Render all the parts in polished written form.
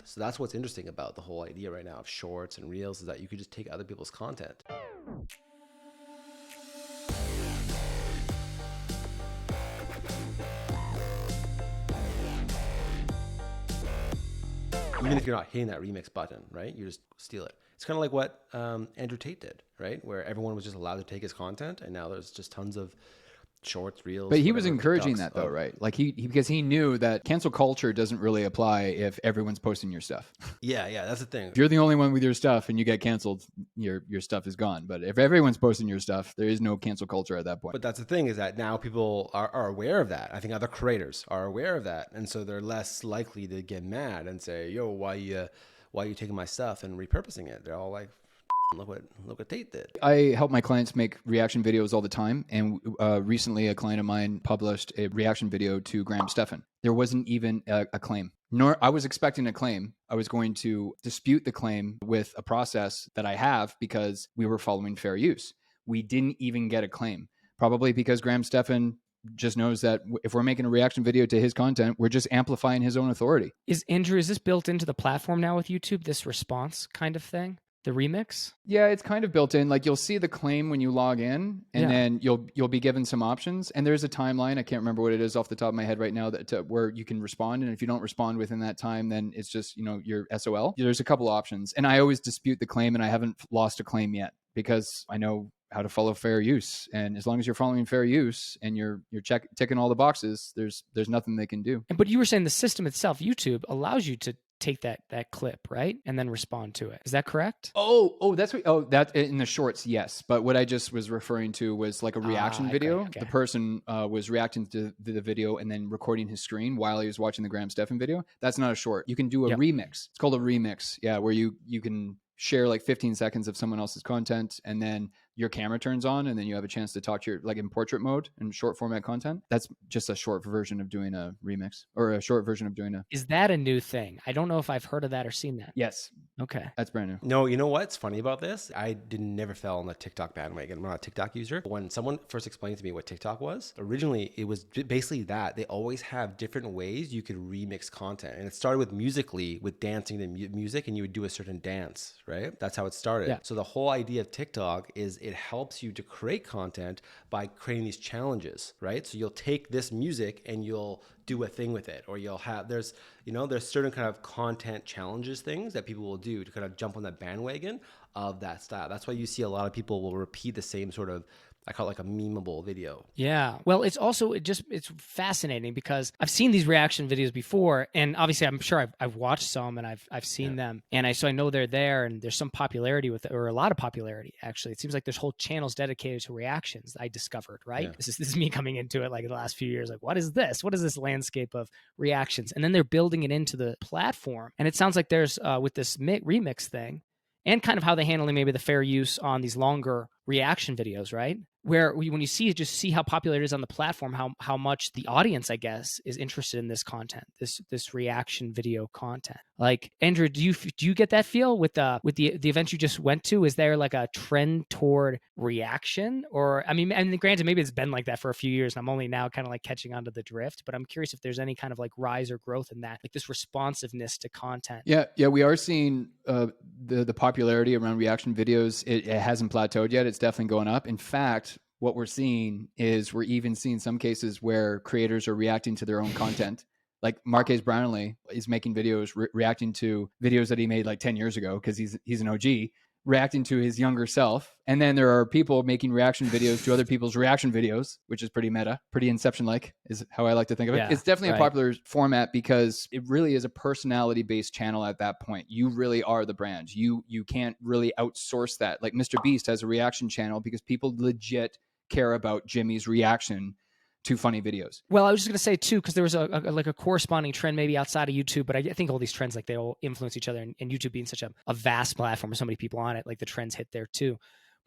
So that's what's interesting about the whole idea right now of shorts and reels, is that you could just take other people's content. Even if you're not hitting that remix button, right? You just steal it. It's kind of like what Andrew Tate did, right? Where everyone was just allowed to take his content, and now there's just tons of shorts, reels. But he was whatever, encouraging TikToks that though, of- right? Like because he knew that cancel culture doesn't really apply if everyone's posting your stuff. Yeah, that's the thing. If you're the only one with your stuff and you get canceled, your stuff is gone. But if everyone's posting your stuff, there is no cancel culture at that point. But that's the thing, is that now people are aware of that. I think other creators are aware of that, and so they're less likely to get mad and say, "Yo, why you taking my stuff and repurposing it?" They're all like, look what Tate did. I help my clients make reaction videos all the time. And recently a client of mine published a reaction video to Graham Stephan. There wasn't even a claim, nor I was expecting a claim. I was going to dispute the claim with a process that I have because we were following fair use. We didn't even get a claim, probably because Graham Stephan just knows that if we're making a reaction video to his content, we're just amplifying his own authority. Is this built into the platform now with YouTube, this response kind of thing? The remix? Yeah, it's kind of built in. Like you'll see the claim when you log in, and then you'll be given some options. And there's a timeline. I can't remember what it is off the top of my head right now where you can respond. And if you don't respond within that time, then it's just, your SOL. There's a couple options. And I always dispute the claim, and I haven't lost a claim yet because I know how to follow fair use. And as long as you're following fair use and you're ticking all the boxes, there's nothing they can do. But you were saying the system itself, YouTube, allows you to take that clip, right? And then respond to it. Is that correct? That in the shorts, yes. But what I just was referring to was like a reaction video. Okay. The person was reacting to the video and then recording his screen while he was watching the Graham Stephan video. That's not a short. You can do a remix. It's called a remix. Yeah, where you can share like 15 seconds of someone else's content, and then your camera turns on, and then you have a chance to talk to like in portrait mode and short format content. That's just a short version of doing a remix, or a short version of doing a... Is that a new thing? I don't know if I've heard of that or seen that. Yes. Okay. That's brand new. No, you know what's funny about this? I never fell on the TikTok bandwagon. I'm not a TikTok user. When someone first explained to me what TikTok was, originally it was basically that. They always have different ways you could remix content. And it started with Musical.ly, with dancing to music, and you would do a certain dance, right? That's how it started. Yeah. So the whole idea of TikTok is it helps you to create content by creating these challenges, right? So you'll take this music and you'll do a thing with it, or you'll have, there's certain kind of content challenges, things that people will do to kind of jump on that bandwagon of that style. That's why you see a lot of people will repeat the same sort of, I call it like a memeable video. Yeah. Well, it's also, it's fascinating because I've seen these reaction videos before, and obviously I'm sure I've watched some and I've seen them, and so I know they're there, and there's some popularity with it, or a lot of popularity actually. It seems like there's whole channels dedicated to reactions I discovered, right? Yeah. This is me coming into it like in the last few years, like what is this? What is this landscape of reactions? And then they're building it into the platform. And it sounds like there's with this remix thing, and kind of how they handling maybe the fair use on these longer reaction videos, right? Where when you see how popular it is on the platform, how much the audience, I guess, is interested in this content, this reaction video content. Like, Andrew, do you get that feel with the event you just went to? Is there like a trend toward reaction? Or I mean, granted, maybe it's been like that for a few years, and I'm only now kind of like catching on to the drift. But I'm curious if there's any kind of like rise or growth in that, like this responsiveness to content. Yeah, we are seeing the popularity around reaction videos. It hasn't plateaued yet. It's definitely going up. In fact, what we're seeing is we're even seeing some cases where creators are reacting to their own content. Like Marques Brownlee is making videos reacting to videos that he made like 10 years ago because he's an OG, reacting to his younger self. And then there are people making reaction videos to other people's reaction videos, which is pretty meta, pretty Inception-like is how I like to think of it. Yeah, it's definitely a popular format because it really is a personality-based channel at that point. You really are the brand. You can't really outsource that. Like Mr. Beast has a reaction channel because people legit care about Jimmy's reaction to funny videos. Well, I was just going to say too, because there was a corresponding trend maybe outside of YouTube, but I think all these trends, like they all influence each other, and YouTube being such a vast platform with so many people on it, like the trends hit there too.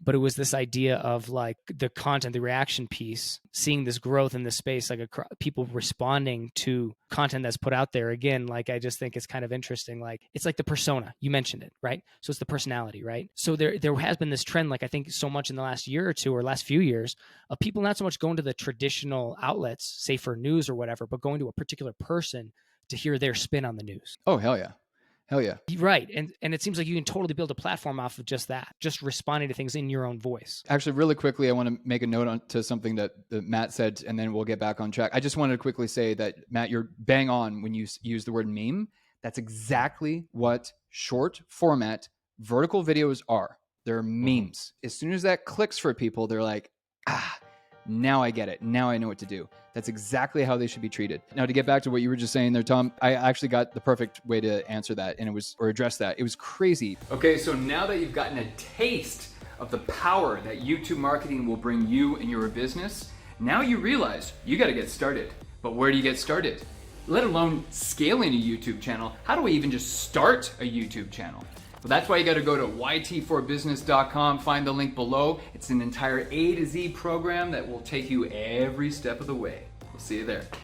But it was this idea of like the content, the reaction piece, seeing this growth in this space, like people responding to content that's put out there. Again, like I just think it's kind of interesting. Like it's like the persona, you mentioned it, right? So it's the personality, right? So there has been this trend, like I think so much in the last year or two or last few years, of people not so much going to the traditional outlets, say for news or whatever, but going to a particular person to hear their spin on the news. Oh, hell yeah. Hell yeah. Right. And it seems like you can totally build a platform off of just that, just responding to things in your own voice. Actually, really quickly, I want to make a note on to something that Matt said, and then we'll get back on track. I just wanted to quickly say that, Matt, you're bang on when you use the word meme. That's exactly what short format vertical videos are. They're memes. As soon as that clicks for people, they're like, now I get it. Now I know what to do. That's exactly how they should be treated. Now, to get back to what you were just saying there, Tom, I actually got the perfect way to answer that, and address that. It was crazy. Okay, so now that you've gotten a taste of the power that YouTube marketing will bring you and your business, now you realize you got to get started. But where do you get started? Let alone scaling a YouTube channel. How do I even just start a YouTube channel? Well, that's why you got to go to yt4business.com, find the link below. It's an entire A to Z program that will take you every step of the way. We'll see you there.